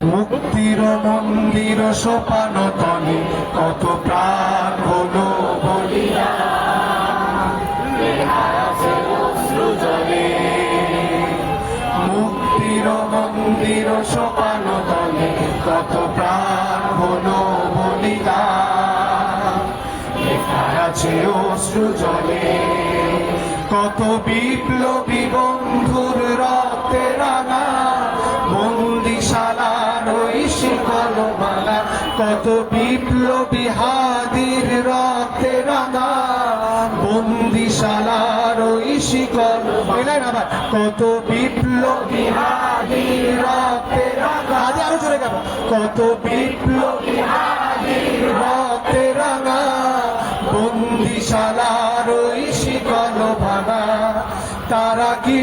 মুক্তির মন্দির সোপান তলে কত প্রাণ হলো বলিদান, আছে অশ্রু জলে। মুক্তির মন্দির সোপান তলে কত প্রাণ হলো বলিদান, আছে অশ্রু জলে। কত বিপ্লবী বন্ধুর রক্তে রাঙা বন্দিশালার ওই শিকল মালা, কত বিপ্লবী হাদির রক্তে রাঙা বন্দিশালার ওই শিকল মালা। কত বিপ্লবী হাদির রক্তে রাঙা, আরো জোরে গেল, কত বিপ্লবী হাদির রক্তে রাঙা বন্দিশালার ওই শিকল ভাঙা। তারা কি